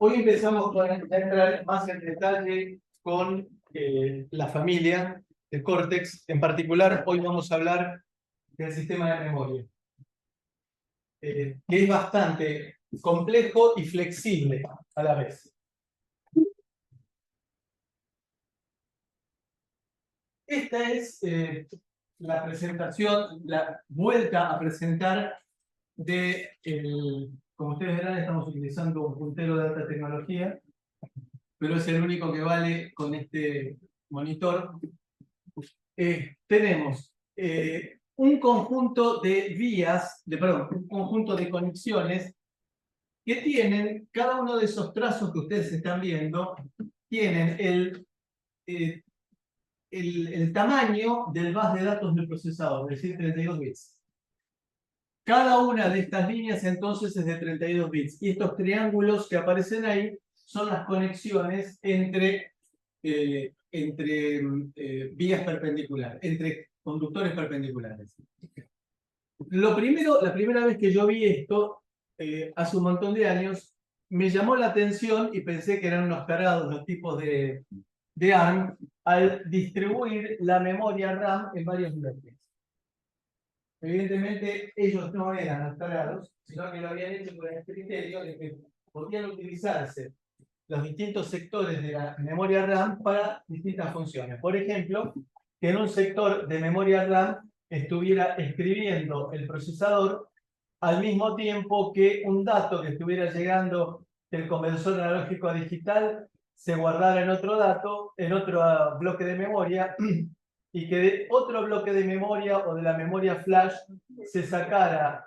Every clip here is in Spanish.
Hoy empezamos a entrar más en detalle con la familia de Cortex. En particular, hoy vamos a hablar del sistema de memoria, que es bastante complejo y flexible a la vez. Esta es la presentación, la vuelta a presentar como ustedes verán, estamos utilizando un puntero de alta tecnología, pero es el único que vale con este monitor. Tenemos un conjunto de vías, un conjunto de conexiones que tienen, cada uno de esos trazos que ustedes están viendo, tienen el tamaño del bus de datos del procesador, es decir, 32 bits. Cada una de estas líneas entonces es de 32 bits. Y estos triángulos que aparecen ahí son las conexiones entre vías perpendiculares, entre conductores perpendiculares. La primera vez que yo vi esto, hace un montón de años, me llamó la atención y pensé que eran unos tarados los tipos de ARM al distribuir la memoria RAM en varios bloques. Evidentemente, ellos no eran los tarados, sino que lo habían hecho con el criterio de que podían utilizarse los distintos sectores de la memoria RAM para distintas funciones. Por ejemplo, que en un sector de memoria RAM estuviera escribiendo el procesador al mismo tiempo que un dato que estuviera llegando del conversor analógico a digital se guardara en otro dato, en otro bloque de memoria, y que de otro bloque de memoria o de la memoria flash se sacara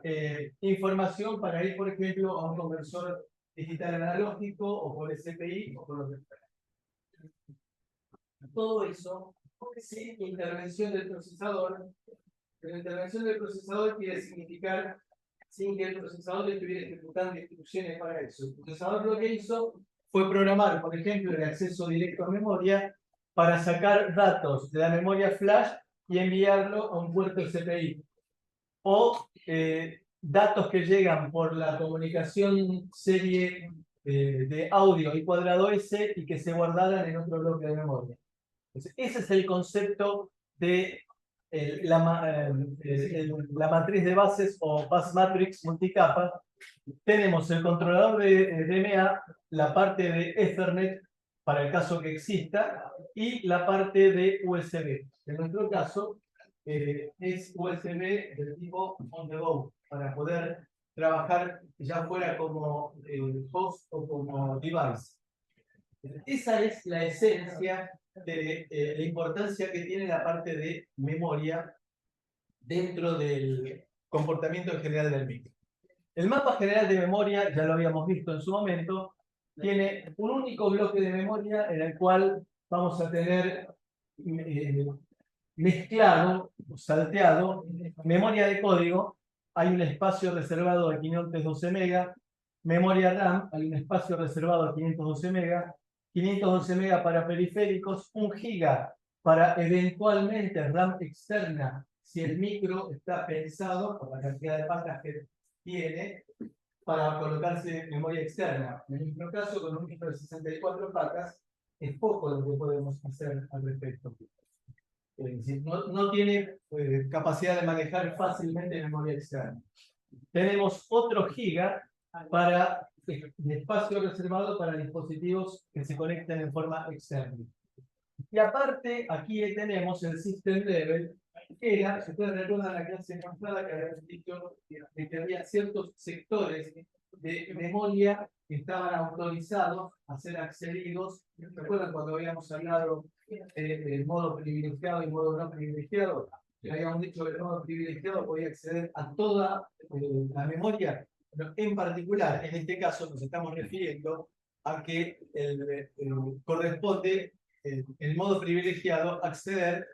información para ir, por ejemplo, a un conversor digital analógico o por SPI o por lo que fuera. Todo eso sin intervención del procesador. La intervención del procesador quiere significar sin que el procesador estuviera ejecutando instrucciones para eso. El procesador lo que hizo fue programar, por ejemplo, el acceso directo a memoria para sacar datos de la memoria flash y enviarlo a un puerto SPI. O datos que llegan por la comunicación serie de audio y cuadrado S y que se guardaran en otro bloque de memoria. Entonces, ese es el concepto de la matriz de bases o bus matrix multicapa. Tenemos el controlador de DMA, la parte de Ethernet, para el caso que exista, y la parte de USB. En nuestro caso, es USB del tipo on the go, para poder trabajar ya fuera como host o como device. Esa es la esencia de la importancia que tiene la parte de memoria dentro del comportamiento en general del micro. El mapa general de memoria, ya lo habíamos visto en su momento, tiene un único bloque de memoria en el cual vamos a tener mezclado, salteado, memoria de código. Hay un espacio reservado de 512 MB, memoria RAM, hay un espacio reservado de 512 MB, 512 MB para periféricos, 1 GB para eventualmente RAM externa, si el micro está pensado por la cantidad de placas que tiene, para colocarse memoria externa. En nuestro caso, con un micro de 64 placas, es poco lo que podemos hacer al respecto. No tiene capacidad de manejar fácilmente memoria externa. Tenemos otro giga para espacio reservado para dispositivos que se conecten en forma externa. Y aparte, aquí tenemos el system level, que era, si ustedes recuerdan la clase pasada que habíamos dicho de que había ciertos sectores de memoria que estaban autorizados a ser accedidos. ¿Recuerdan cuando habíamos hablado del modo privilegiado y modo no privilegiado? Habíamos dicho que el modo privilegiado podía acceder a toda la memoria. Pero en particular, en este caso, nos estamos refiriendo a que corresponde el modo privilegiado acceder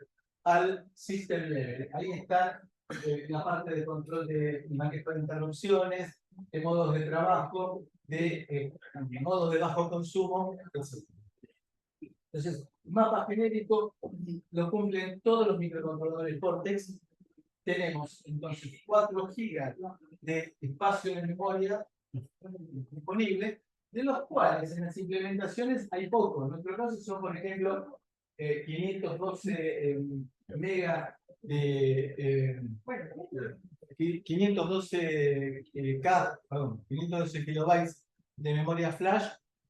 al system level. Ahí está la parte de control de manejo de interrupciones, de modos de trabajo, de modos de bajo consumo, etc. Entonces, mapa genérico lo cumplen todos los microcontroladores Cortex. Tenemos entonces 4 GB de espacio de memoria disponible de los cuales en las implementaciones hay pocos. En nuestro caso son, por ejemplo, 512 mega bueno, 512 perdón, 512 kilobytes de memoria flash,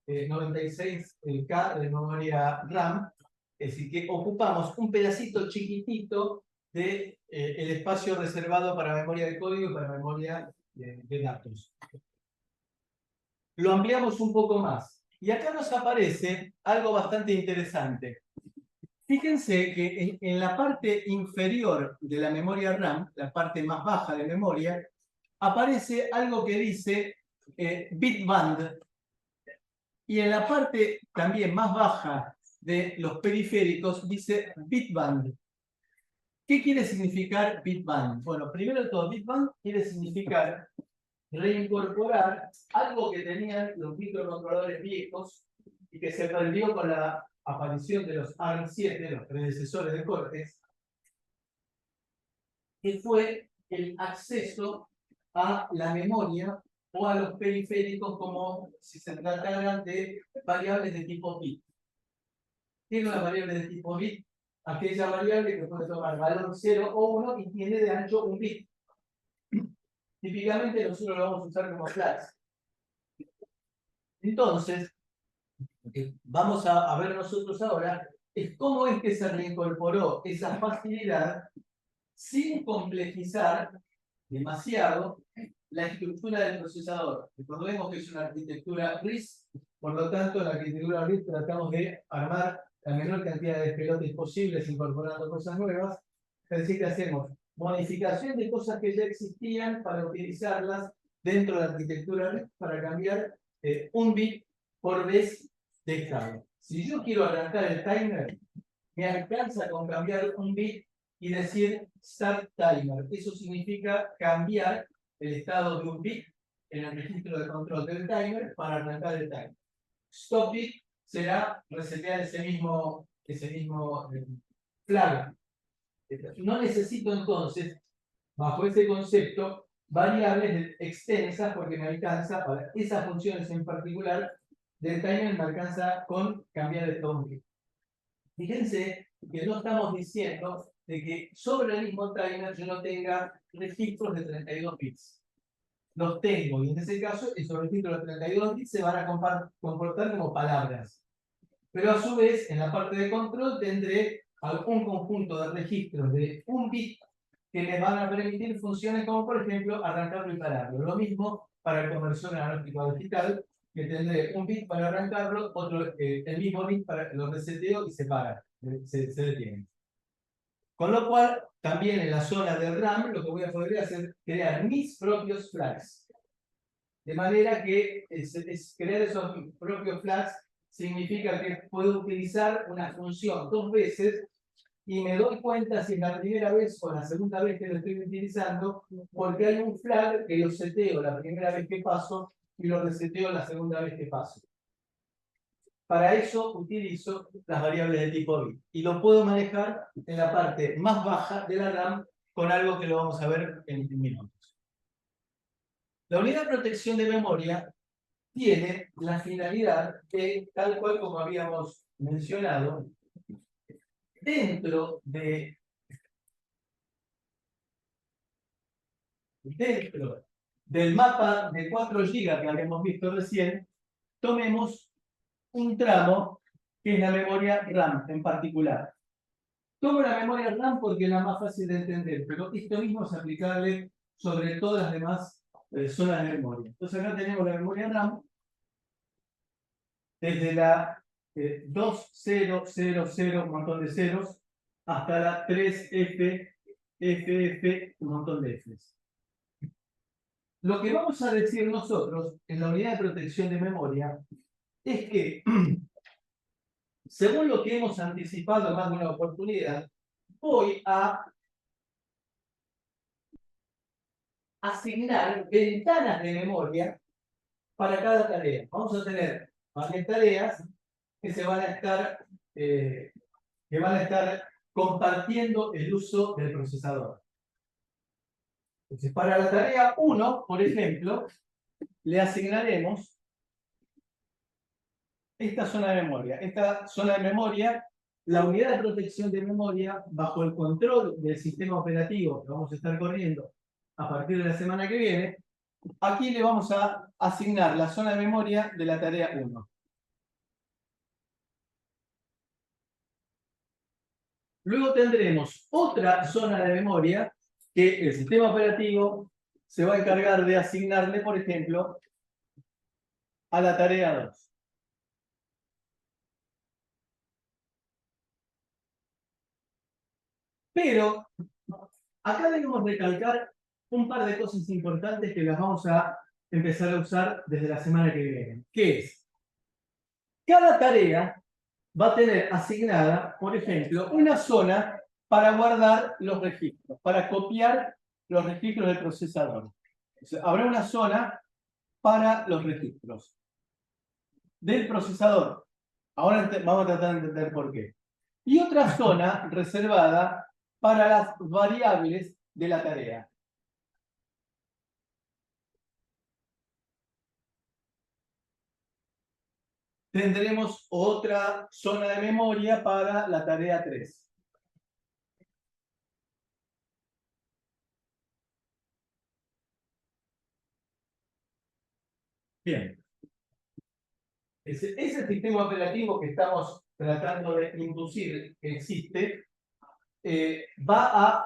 96 K de memoria RAM. Es decir, que ocupamos un pedacito chiquitito de el espacio reservado para memoria de código y para memoria de datos. Lo ampliamos un poco más. Y acá nos aparece algo bastante interesante. Fíjense que en la parte inferior de la memoria RAM, la parte más baja de memoria, aparece algo que dice bitband. Y en la parte también más baja de los periféricos dice bitband. ¿Qué quiere significar bitband? Bueno, primero de todo, bitband quiere significar reincorporar algo que tenían los microcontroladores viejos y que se perdió con la aparición de los ARM7, los predecesores de Cortex, que fue el acceso a la memoria o a los periféricos como si se trataran de variables de tipo bit. ¿Qué es una variable de tipo bit? Aquella variable que puede tomar valor 0 o 1 y tiene de ancho un bit. Típicamente nosotros lo vamos a usar como clase. Entonces, lo que vamos a ver nosotros ahora es cómo es que se reincorporó esa facilidad sin complejizar demasiado la estructura del procesador. Recordemos que es una arquitectura RISC, por lo tanto, en la arquitectura RISC tratamos de armar la menor cantidad de despelotes posibles incorporando cosas nuevas. Es decir, que hacemos modificación de cosas que ya existían para utilizarlas dentro de la arquitectura RISC para cambiar un bit por vez de estado. Si yo quiero arrancar el timer, me alcanza con cambiar un bit y decir start timer. Eso significa cambiar el estado de un bit en el registro de control del timer para arrancar el timer. Stop bit será resetear ese mismo flag. No necesito entonces, bajo ese concepto, variables extensas porque me alcanza para esas funciones en particular del timer, me alcanza con cambiar el estado de un bit. Fíjense que no estamos diciendo de que sobre el mismo timer yo no tenga registros de 32 bits. Los tengo, y en ese caso, esos registros de 32 bits se van a comportar como palabras. Pero a su vez, en la parte de control tendré algún conjunto de registros de un bit que me van a permitir funciones como, por ejemplo, arrancarlo y pararlo. Lo mismo para el conversión analógico digital, que tendré un bit para arrancarlo, el mismo bit para lo reseteo y se para, se detiene. Con lo cual, también en la zona de RAM, lo que voy a poder hacer es crear mis propios flags. De manera que crear esos propios flags significa que puedo utilizar una función dos veces y me doy cuenta si es la primera vez o la segunda vez que lo estoy utilizando, porque hay un flag que lo seteo la primera vez que paso y lo reseteo la segunda vez que paso. Para eso utilizo las variables de tipo bit y lo puedo manejar en la parte más baja de la RAM con algo que lo vamos a ver en minutos. La unidad de protección de memoria tiene la finalidad de, tal cual como habíamos mencionado, dentro del mapa de 4 GB que habíamos visto recién, tomemos un tramo que es la memoria RAM en particular. Tomo la memoria RAM porque es la más fácil de entender, pero esto mismo es aplicable sobre todas las demás zonas de memoria. Entonces acá tenemos la memoria RAM desde la 2000, un montón de ceros, hasta la 3F, FF, un montón de Fs. Lo que vamos a decir nosotros en la unidad de protección de memoria es que, según lo que hemos anticipado en más de una oportunidad, voy a asignar ventanas de memoria para cada tarea. Vamos a tener varias tareas que se van a estar compartiendo el uso del procesador. Entonces, para la tarea 1, por ejemplo, le asignaremos esta zona de memoria. Esta zona de memoria, la unidad de protección de memoria, bajo el control del sistema operativo que vamos a estar corriendo a partir de la semana que viene, aquí le vamos a asignar la zona de memoria de la tarea 1. Luego tendremos otra zona de memoria que el sistema operativo se va a encargar de asignarle, por ejemplo, a la tarea 2. Pero acá debemos recalcar un par de cosas importantes que las vamos a empezar a usar desde la semana que viene. ¿Qué es? Cada tarea va a tener asignada, por ejemplo, una zona para guardar los registros, para copiar los registros del procesador. O sea, habrá una zona para los registros del procesador. Ahora vamos a tratar de entender por qué. Y otra zona reservada para las variables de la tarea. Tendremos otra zona de memoria para la tarea 3. Bien. Ese sistema operativo que estamos tratando de inducir que existe, va a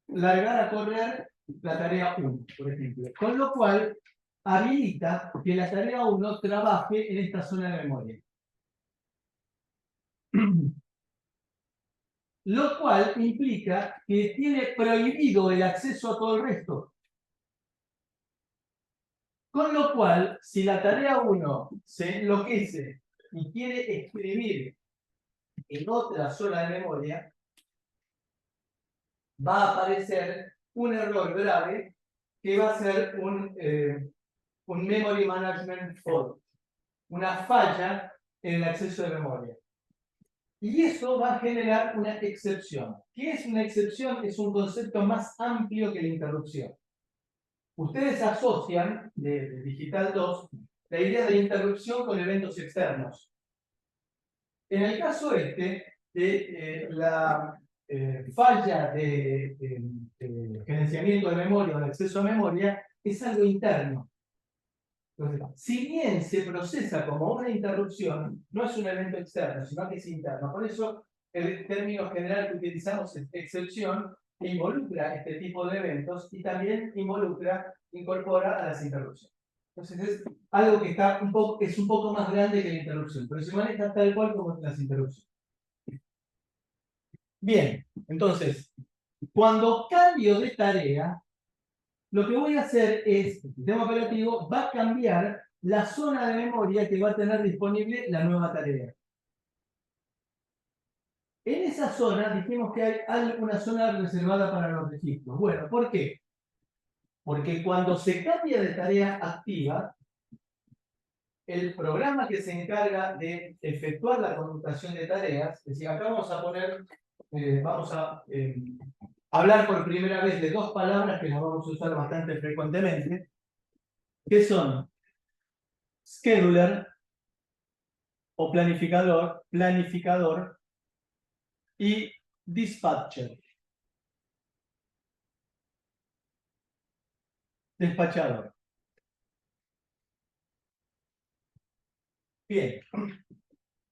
largar a correr la tarea 1, por ejemplo. Con lo cual, habilita que la tarea 1 trabaje en esta zona de memoria. Lo cual implica que tiene prohibido el acceso a todo el resto. Con lo cual, si la tarea 1 se enloquece y quiere escribir en otra zona de memoria, va a aparecer un error grave que va a ser un Memory Management Fault, una falla en el acceso de memoria. Y eso va a generar una excepción. ¿Qué es una excepción? Es un concepto más amplio que la interrupción. Ustedes asocian, de Digital 2, la idea de interrupción con eventos externos. En el caso este, de la falla de gerenciamiento de memoria o de acceso a memoria, es algo interno. Entonces, si bien se procesa como una interrupción, no es un evento externo, sino que es interno. Por eso, el término general que utilizamos es excepción, que involucra este tipo de eventos y también incorpora a las interrupciones. Entonces, es algo que está es un poco más grande que la interrupción, pero se maneja tal cual como las interrupciones. Bien, entonces, cuando cambio de tarea, lo que voy a hacer es, el sistema operativo va a cambiar la zona de memoria que va a tener disponible la nueva tarea. En esa zona dijimos que hay una zona reservada para los registros. Bueno, ¿por qué? Porque cuando se cambia de tarea activa, el programa que se encarga de efectuar la conmutación de tareas, es decir, acá vamos a poner, vamos a hablar por primera vez de dos palabras que las vamos a usar bastante frecuentemente, que son scheduler o planificador y dispatcher, despachador. Bien.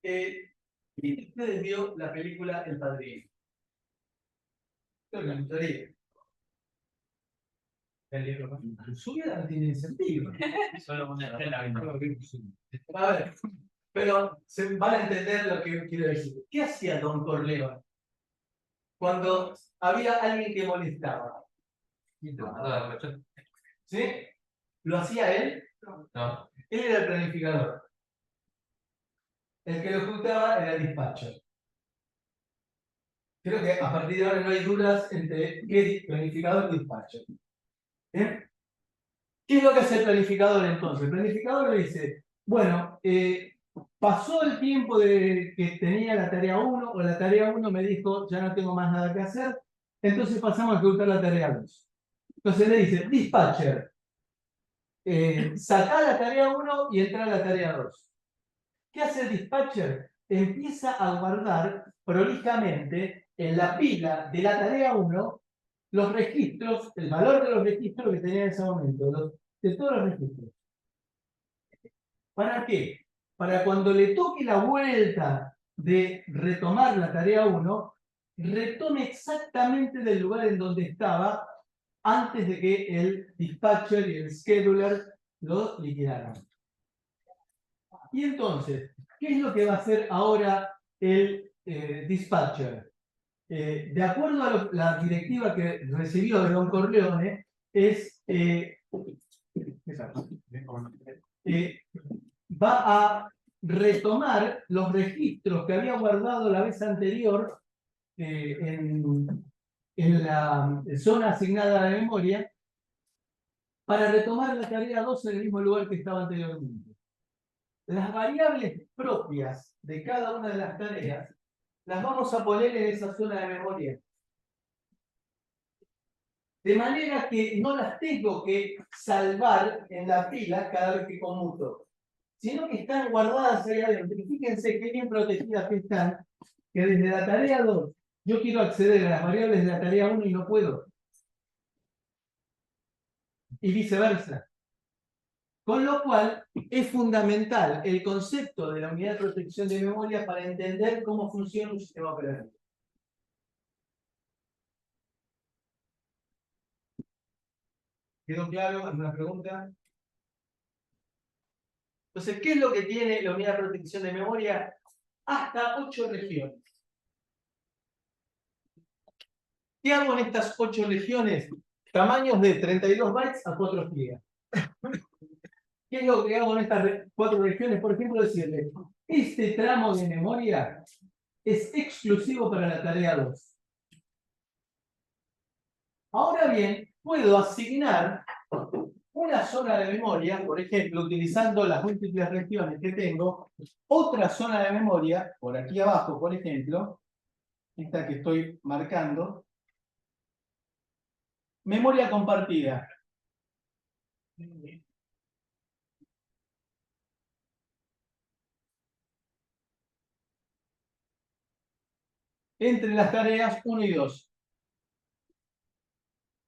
¿Quién de ustedes vio la película El Padrino? Creo que la mayoría. Su vida no tiene sentido. A ver, pero se van a entender lo que quiero decir. ¿Qué hacía Don Corleone cuando había alguien que molestaba? ¿Sí? ¿Lo hacía él? No. Él era el planificador. El que lo ejecutaba era el dispatcher. Creo que a partir de ahora no hay dudas entre qué es planificador y dispatcher. ¿Bien? ¿Qué es lo que hace el planificador entonces? El planificador le dice, bueno, pasó el tiempo de que tenía la tarea 1 o la tarea 1 me dijo, ya no tengo más nada que hacer, entonces pasamos a ejecutar la tarea 2. Entonces le dice, dispatcher, saca la tarea 1 y entra a la tarea 2. ¿Qué hace el dispatcher? Empieza a guardar prolijamente en la pila de la tarea 1 los registros, el valor de los registros que tenía en ese momento, de todos los registros. ¿Para qué? Para cuando le toque la vuelta de retomar la tarea 1, retome exactamente del lugar en donde estaba antes de que el dispatcher y el scheduler lo liquidaran. Y entonces, ¿qué es lo que va a hacer ahora el dispatcher? De acuerdo a la directiva que recibió de Don Corleone, va a retomar los registros que había guardado la vez anterior en la zona asignada de memoria para retomar la tarea 2 en el mismo lugar que estaba anteriormente. Las variables propias de cada una de las tareas las vamos a poner en esa zona de memoria. De manera que no las tengo que salvar en la pila cada vez que conmuto, sino que están guardadas ahí adentro. Y fíjense qué bien protegidas que están, que desde la tarea 2 yo quiero acceder a las variables de la tarea 1 y no puedo. Y viceversa. Con lo cual, es fundamental el concepto de la unidad de protección de memoria para entender cómo funciona un sistema operativo. ¿Quedó claro? ¿Alguna pregunta? Entonces, ¿qué es lo que tiene la unidad de protección de memoria? Hasta 8 regiones. ¿Qué hago en estas 8 regiones? Tamaños de 32 bytes a 4 gigas. ¿Qué es lo que hago en estas 4 regiones? Por ejemplo, decirle, este tramo de memoria es exclusivo para la tarea 2. Ahora bien, puedo asignar una zona de memoria, por ejemplo, utilizando las múltiples regiones que tengo, otra zona de memoria, por aquí abajo, por ejemplo, esta que estoy marcando, memoria compartida. Entre las tareas 1 y 2.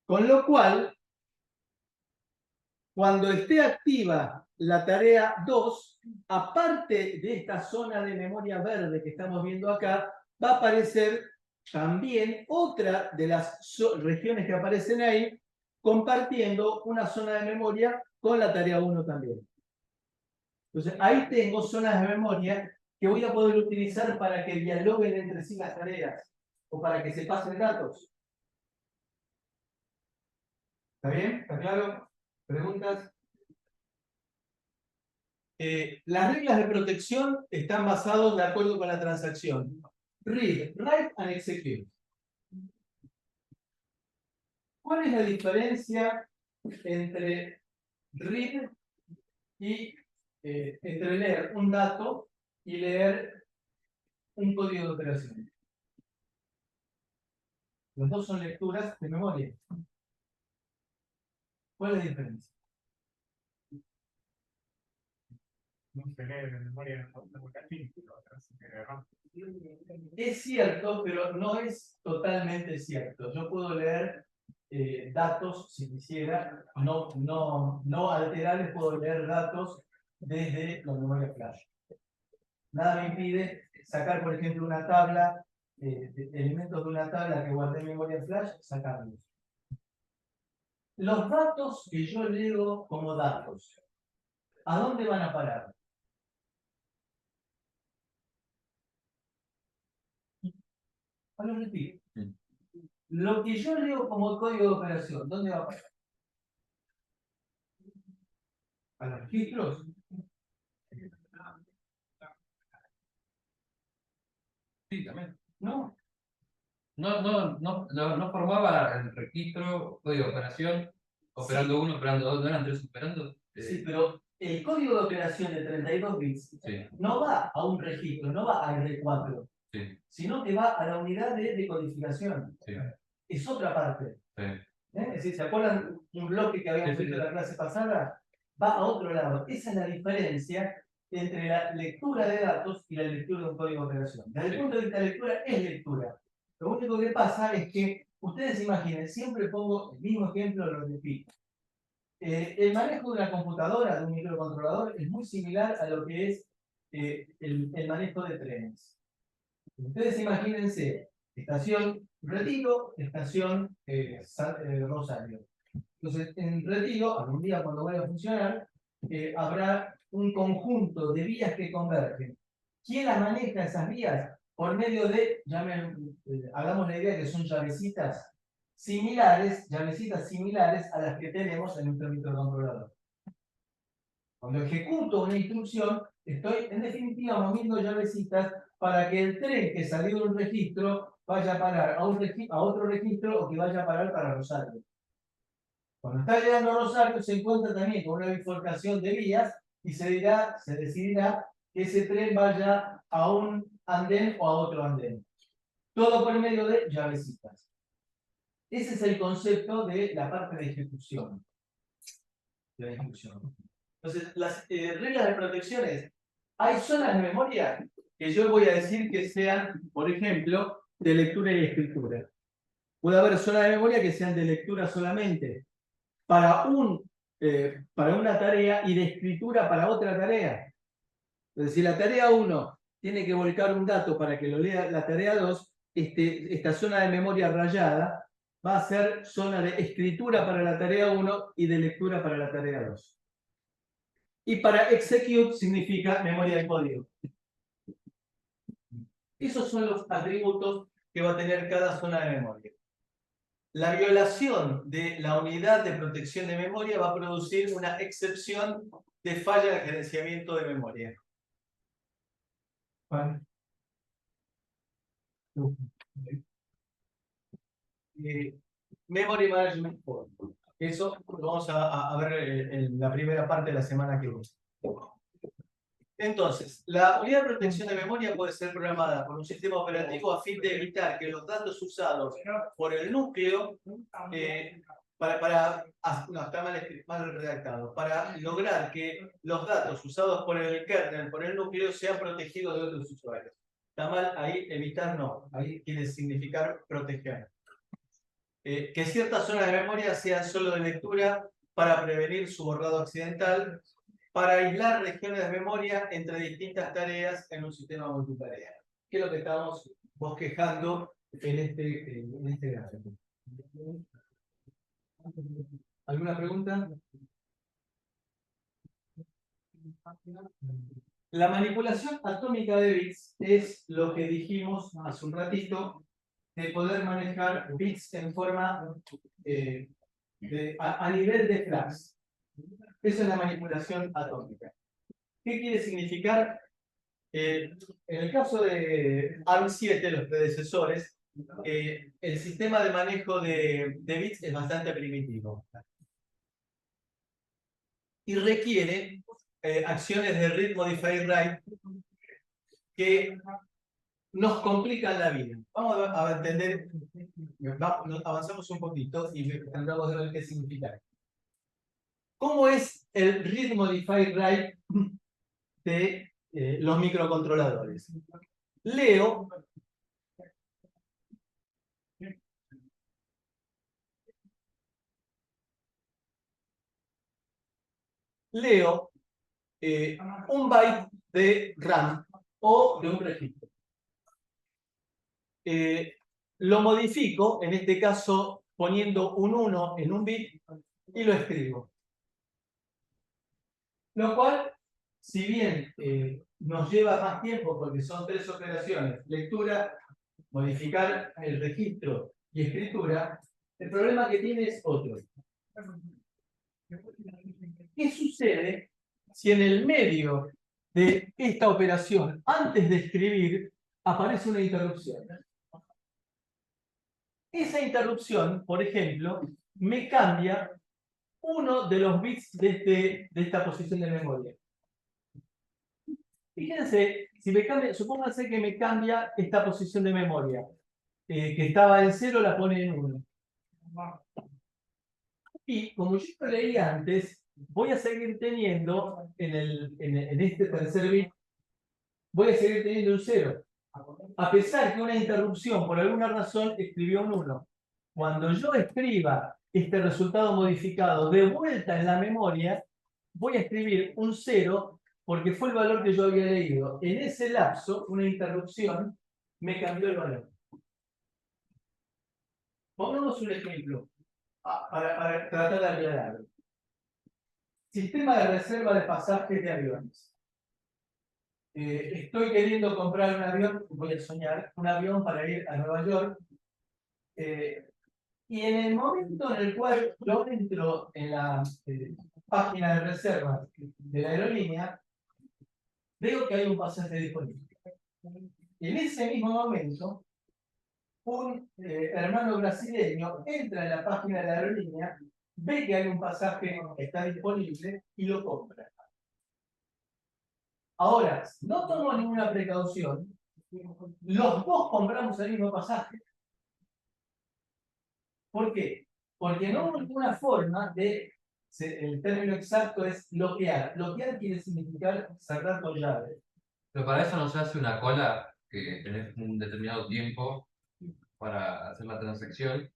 Con lo cual, cuando esté activa la tarea 2, aparte de esta zona de memoria verde que estamos viendo acá, va a aparecer también otra de las regiones que aparecen ahí, compartiendo una zona de memoria con la tarea 1 también. Entonces, ahí tengo zonas de memoria que voy a poder utilizar para que dialoguen entre sí las tareas o para que se pasen datos. ¿Está bien? ¿Está claro? ¿Preguntas? Las reglas de protección están basadas de acuerdo con la transacción. Read, write and execute. ¿Cuál es la diferencia entre read y entre leer un dato y leer un código de operación? Los dos son lecturas de memoria. ¿Cuál es la diferencia? No se lee de memoria Es cierto, pero no es totalmente cierto. Yo puedo leer datos, si quisiera, no alterables, puedo leer datos desde la memoria flash. Nada me impide sacar, por ejemplo, una tabla, elementos de una tabla que guardé en memoria flash, sacarlos. Los datos que yo leo como datos, ¿a dónde van a parar? A los repito. Lo que yo leo como código de operación, ¿dónde va a parar? ¿A los registros? Sí, también. No. No formaba el registro, código de operación, operando uno, operando dos, ¿no eran tres operando? Sí, pero el código de operación de 32 bits Sí, no va a un registro, no va a R4, sí, sino que va a la unidad de decodificación. sí, Es otra parte. sí. Es decir, ¿se acuerdan un bloque que habíamos Sí, sí, visto sí. en la clase pasada? Va a otro lado. Esa es la diferencia entre la lectura de datos y la lectura de un código de operación. Desde el punto de vista de lectura, es lectura. Lo único que pasa es que, ustedes imaginen, siempre pongo el mismo ejemplo, lo repito. El manejo de una computadora, de un microcontrolador, es muy similar a lo que es el manejo de trenes. Ustedes imagínense, estación Retiro, estación Rosario. Entonces, en Retiro, algún día cuando vaya a funcionar, habrá un conjunto de vías que convergen. ¿Quién las maneja esas vías? Por medio de, hagamos la idea que son llavecitas similares a las que tenemos en nuestro microcontrolador. Cuando ejecuto una instrucción, estoy en definitiva moviendo llavecitas para que el tren que salió de un registro vaya a parar a otro registro o que vaya a parar para Rosario. Cuando está llegando a Rosario se encuentra también con una bifurcación de vías y se decidirá que ese tren vaya a un andén o a otro andén. Todo por medio de llavecitas. Ese es el concepto de la parte de ejecución. Entonces, las reglas de protección es, hay zonas de memoria que yo voy a decir que sean, por ejemplo, de lectura y escritura. Puede haber zonas de memoria que sean de lectura solamente para una tarea y de escritura para otra tarea. Entonces, si la tarea 1 tiene que volcar un dato para que lo lea la tarea 2, esta zona de memoria rayada va a ser zona de escritura para la tarea 1 y de lectura para la tarea 2. Y para execute significa memoria de código. Esos son los atributos que va a tener cada zona de memoria. La violación de la unidad de protección de memoria va a producir una excepción de falla de gerenciamiento de memoria. Memory Management Form. Eso lo vamos a ver en la primera parte de la semana que viene. Entonces, la unidad de protección de memoria puede ser programada por un sistema operativo a fin de evitar que los datos usados por el núcleo, está mal redactado, para lograr que los datos usados por el kernel, por el núcleo, sean protegidos de otros usuarios. Está mal ahí, evitar no, ahí quiere significar proteger. Que ciertas zonas de memoria sean solo de lectura para prevenir su borrado accidental, para aislar regiones de memoria entre distintas tareas en un sistema multitarea. ¿Qué es lo que estamos bosquejando en este gráfico? ¿Alguna pregunta? La manipulación atómica de bits es lo que dijimos hace un ratito, de poder manejar bits en forma a nivel de flags. Esa es la manipulación atómica. ¿Qué quiere significar? En el caso de ARM7, los predecesores, el sistema de manejo de bits es bastante primitivo. Y requiere acciones de read, modify, write que nos complican la vida. Vamos a entender, avanzamos un poquito y tratamos de ver qué significa. ¿Cómo es el read, modify, write de los microcontroladores? Leo un byte de RAM o de un registro. Lo modifico, en este caso poniendo un 1 en un bit y lo escribo. Lo cual, si bien nos lleva más tiempo porque son 3 operaciones, lectura, modificar el registro y escritura, el problema que tiene es otro. ¿Qué sucede si en el medio de esta operación, antes de escribir, aparece una interrupción? Esa interrupción, por ejemplo, me cambia uno de los bits de esta posición de memoria. Fíjense, si me cambia, supónganse que me cambia esta posición de memoria, que estaba en 0, la pone en 1. Y como yo lo leí antes, voy a seguir teniendo en este tercer bit, voy a seguir teniendo un 0. A pesar que una interrupción por alguna razón escribió un 1. Cuando yo escriba este resultado modificado de vuelta en la memoria, voy a escribir un 0 porque fue el valor que yo había leído. En ese lapso, una interrupción me cambió el valor. Pongamos un ejemplo para tratar de aclararlo. Sistema de reserva de pasajes de aviones. Estoy queriendo comprar un avión, voy a soñar, un avión para ir a Nueva York. Y en el momento en el cual yo entro en la página de reservas de la aerolínea, veo que hay un pasaje disponible. En ese mismo momento, un hermano brasileño entra en la página de la aerolínea, ve que hay un pasaje que está disponible y lo compra. Ahora, no tomo ninguna precaución, los dos compramos el mismo pasaje. ¿Por qué? Porque no hubo ninguna forma de, el término exacto es bloquear. Bloquear quiere significar cerrar con llave. Pero para eso no se hace una cola que tenés un determinado tiempo para hacer la transacción.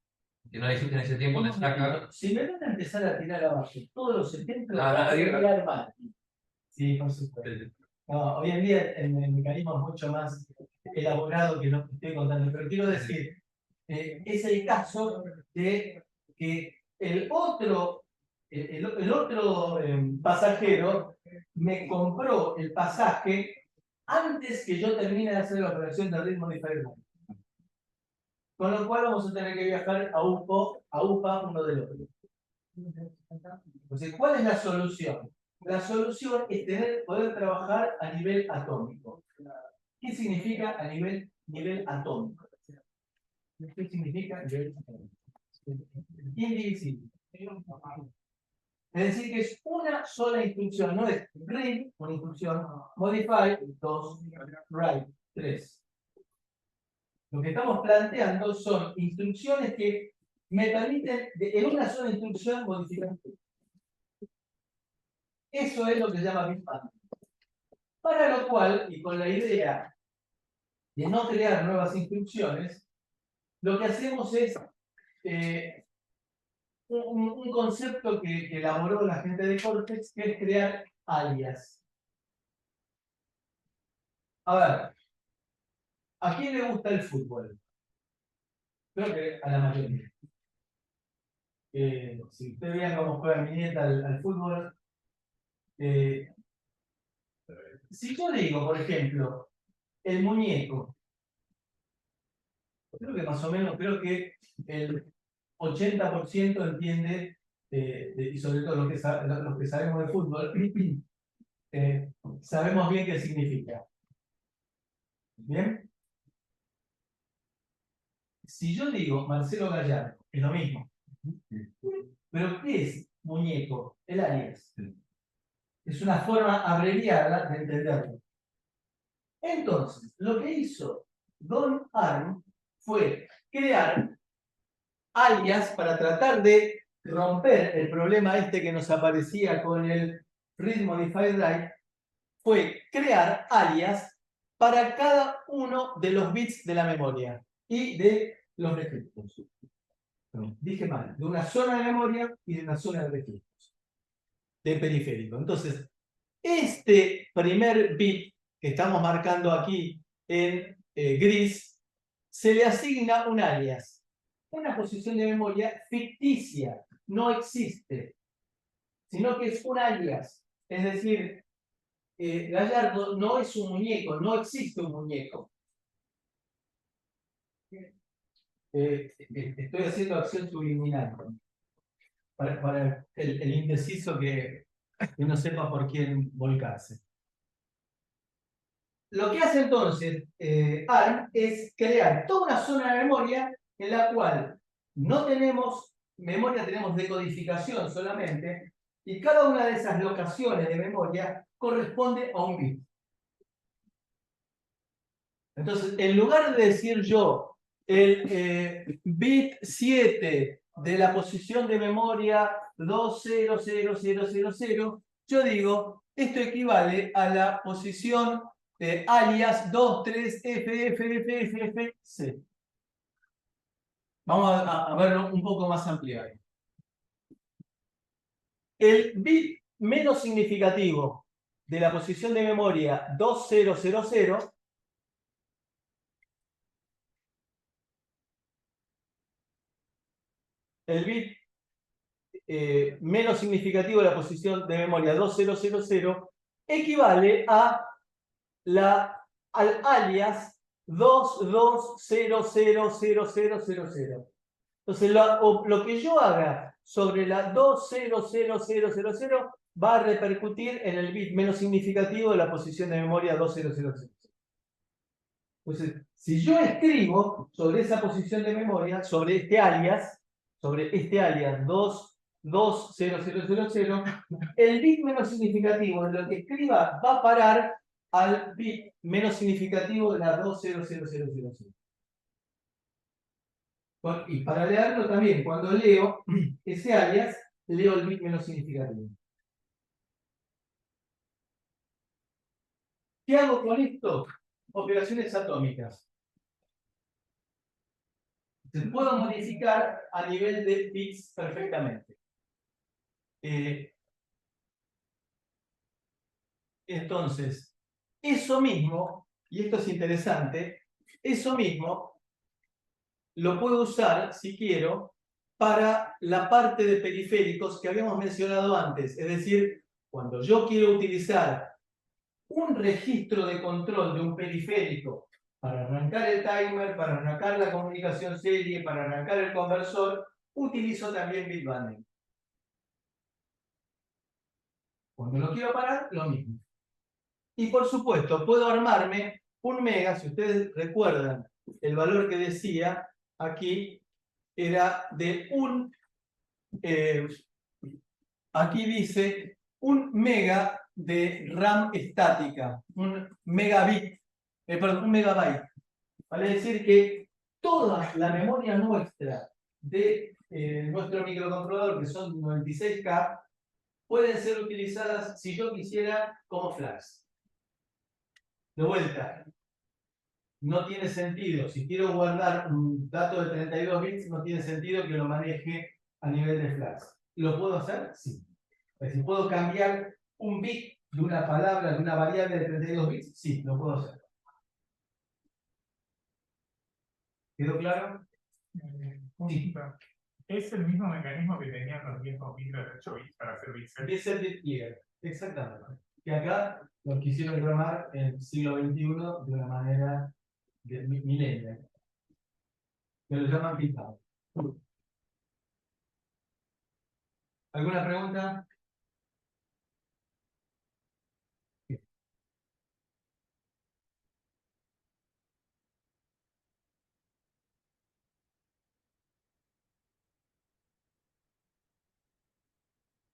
Si no la hiciste en ese tiempo, te saca. Si me van a empezar a tirar abajo todos los ejemplos, Nadie- voy a tirar mal. Sí, por supuesto. No, hoy en día el mecanismo es mucho más elaborado que lo que estoy contando, pero quiero decir, es el caso de que el otro pasajero me compró el pasaje antes que yo termine de hacer la operación de ritmo diferente. Con lo cual vamos a tener que viajar a UPA uno del otro. Entonces, ¿cuál es la solución? La solución es poder trabajar a nivel atómico. ¿Qué significa a nivel atómico? ¿Qué significa nivel atómico? Indivisible. Es decir, que es una sola instrucción, no es read, una instrucción, modify, 2, write, 3. Lo que estamos planteando son instrucciones que me permiten, en una sola instrucción, modificar. Eso es lo que se llama Big Bang. Para lo cual, y con la idea de no crear nuevas instrucciones, lo que hacemos es un concepto que elaboró la gente de Cortex, que es crear alias. A ver, ¿a quién le gusta el fútbol? Creo que a la mayoría. Si usted vean cómo juega mi nieta al fútbol, si yo digo, por ejemplo, el muñeco, creo que más o menos, creo que el 80% entiende, y sobre todo los que sabemos de fútbol, sabemos bien qué significa. ¿Bien? Si yo digo Marcelo Gallardo, es lo mismo. ¿Pero qué es muñeco? El alias. Es una forma abreviada de entenderlo. Entonces, lo que hizo Don Arm fue crear alias para tratar de romper el problema este que nos aparecía con el read modified write, fue crear alias para cada uno de los bits de la memoria y de los registros. No, dije mal, de una zona de memoria y de una zona de registros, de periférico. Entonces, este primer bit que estamos marcando aquí en gris, se le asigna un alias, una posición de memoria ficticia, no existe, sino que es un alias. Es decir, Gallardo no es un muñeco, no existe un muñeco. Estoy haciendo acción subliminal para el indeciso que no sepa por quién volcarse. Lo que hace entonces ARM es crear toda una zona de memoria en la cual no tenemos memoria, tenemos decodificación solamente, y cada una de esas locaciones de memoria corresponde a un bit. Entonces, en lugar de decir yo el bit 7 de la posición de memoria 2000000, yo digo, esto equivale a la posición alias 23FFFFC. Vamos a verlo un poco más ampliado. El bit menos significativo de la posición de memoria 2000, el bit menos significativo de la posición de memoria 2000 equivale al alias 22000000. Entonces, lo que yo haga sobre la 200000 va a repercutir en el bit menos significativo de la posición de memoria 2000. Entonces, si yo escribo sobre esa posición de memoria, sobre este alias 2200000, el bit menos significativo de lo que escriba va a parar al bit menos significativo de la 200000. Y para leerlo también, cuando leo ese alias, leo el bit menos significativo. ¿Qué hago con esto? Operaciones atómicas. Se puedo modificar a nivel de bits perfectamente. Entonces, eso mismo, y esto es interesante, eso mismo lo puedo usar, si quiero, para la parte de periféricos que habíamos mencionado antes. Es decir, cuando yo quiero utilizar un registro de control de un periférico para arrancar el timer, para arrancar la comunicación serie, para arrancar el conversor, utilizo también bitbanding. Cuando lo quiero parar, lo mismo. Y por supuesto, puedo armarme un mega, si ustedes recuerdan, el valor que decía aquí era de aquí dice un mega de RAM estática, un megabit, perdón, un megabyte. Vale decir que toda la memoria nuestra de nuestro microcontrolador, que son 96K, pueden ser utilizadas, si yo quisiera, como flash. De vuelta, no tiene sentido. Si quiero guardar un dato de 32 bits, no tiene sentido que lo maneje a nivel de flash. ¿Lo puedo hacer? Sí. Es decir, ¿puedo cambiar un bit de una palabra, de una variable de 32 bits? Sí, lo puedo hacer. ¿Quedó claro? Consulta. Es el mismo mecanismo que tenían los viejos micros de 8 bits para hacer bits. Es el bit clear, exactamente. Que acá lo quisieron programar en el siglo XXI de una manera de millennial. Que lo llaman bitbound. ¿Alguna pregunta?